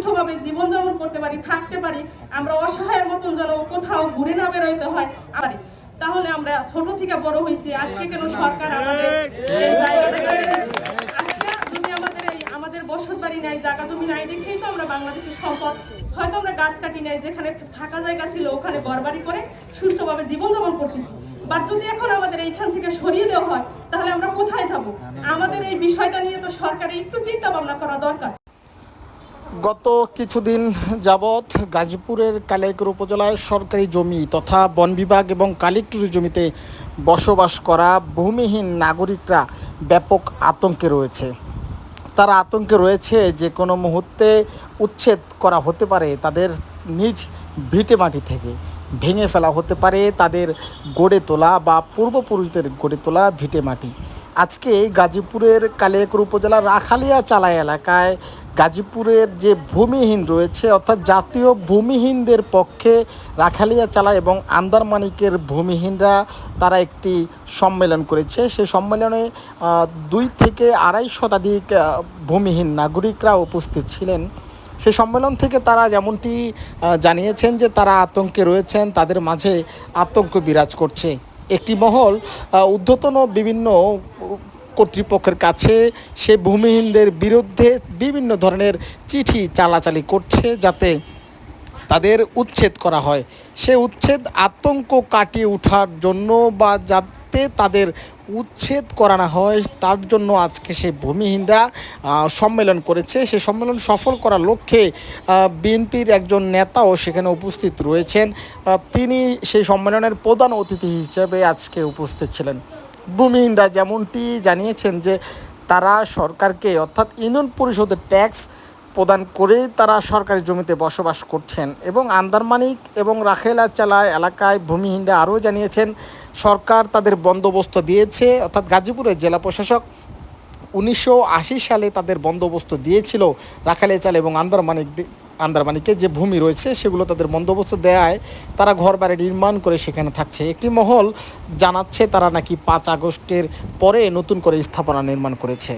সুস্থভাবে জীবনযাপন করতে পারি, থাকতে পারি, আমরা অসহায়ের মতন যেন কোথাও ঘুরে না বেরোইতে হয় পারি। তাহলে আমরা ছোট থেকে বড় হয়েছি, আজকে কেন সরকার আমাদের এই জায়গাটা কেড়ে নিচ্ছে? আজকে যদি আমাদের বসত বাড়ি নাই, জায়গা জমি নাই দেখেই তো আমরা বাংলাদেশের সম্পদ হয়তো আমরা গাছ কাটি নাই, যেখানে ফাঁকা জায়গা ছিল ওখানে ঘরবাড়ি করে সুস্থভাবে জীবনযাপন করতেছি। বাট যদি এখন আমাদের এইখান থেকে সরিয়ে দেওয়া হয় তাহলে আমরা কোথায় যাব? আমাদের এই বিষয়টা নিয়ে তো সরকারের একটু চিন্তা ভাবনা করা দরকার। গত কিছুদিন যাবৎ গাজীপুরের কালিয়াকৈর উপজেলায় সরকারি জমি তথা বন বিভাগ এবং কালেক্টরের জমিতে বসবাস করা ভূমিহীন নাগরিকরা ব্যাপক আতঙ্কে রয়েছে। তারা আতঙ্কে রয়েছে যে কোনো মুহূর্তে উচ্ছেদ করা হতে পারে, তাদের নিজ ভিটে মাটি থেকে ভেঙে ফেলা হতে পারে তাদের গড়ে তোলা বা পূর্বপুরুষদের গড়ে তোলা ভিটে মাটি। আজকে গাজীপুরের কালিয়াকৈর উপজেলার রাখালিয়া চালা এলাকায় গাজীপুরের যে ভূমিহীন রয়েছে অর্থাৎ জাতীয় ভূমিহীনদের পক্ষে রাখালিয়া চালা এবং আন্দারমানিকের ভূমিহীনরা তারা একটি সম্মেলন করেছে। সেই সম্মেলনে 2 থেকে 2.5 শতাধিক ভূমিহীন নাগরিকরা উপস্থিত ছিলেন। সেই সম্মেলন থেকে তারা যেমনটি জানিয়েছেন যে তারা আতঙ্কে রয়েছেন, তাদের মাঝে আতঙ্ক বিরাজ করছে। একটি মহল ঊর্ধ্বতন বিভিন্ন কর্তৃপক্ষের কাছে সে ভূমিহীনদের বিরুদ্ধে বিভিন্ন ধরনের চিঠি চালাচালি করছে যাতে তাদের উচ্ছেদ করা হয়। সে উচ্ছেদ আতঙ্ক কাটিয়ে ওঠার জন্য বা যাতে তাদের উচ্ছেদ করানো হয় তার জন্য আজকে সে ভূমিহীনরা সম্মেলন করেছে। সে সম্মেলন সফল করার লক্ষ্যে বিএনপির একজন নেতাও সেখানে উপস্থিত রয়েছেন। তিনি সেই সম্মেলনের প্রধান অতিথি হিসেবে আজকে উপস্থিত ছিলেন। ভূমিহীনরা যেমনটি জানিয়েছেন যে তারা সরকারকে অর্থাৎ ইউনিয়ন পরিষদের ট্যাক্স প্রদান করে তারা সরকারি জমিতে বসবাস করছেন এবং আন্দারমানিক এবং রাখালিয়া চালা এলাকায় ভূমিহীনরা আরও জানিয়েছেন সরকার তাদের বন্দোবস্ত দিয়েছে, অর্থাৎ গাজীপুরের জেলা প্রশাসক 1980 সালে তাদের বন্দোবস্ত দিয়েছিল রাখালিয়া চালা এবং আন্দারমানিকে যে ভূমি রয়েছে সেগুলো তাদের বন্দোবস্ত দেওয়ায় তারা ঘর বাড়ি নির্মাণ করে সেখানে থাকছে। একটি মহল জানাচ্ছে তারা নাকি 5 আগস্টের পরে নতুন করে স্থাপনা নির্মাণ করেছে।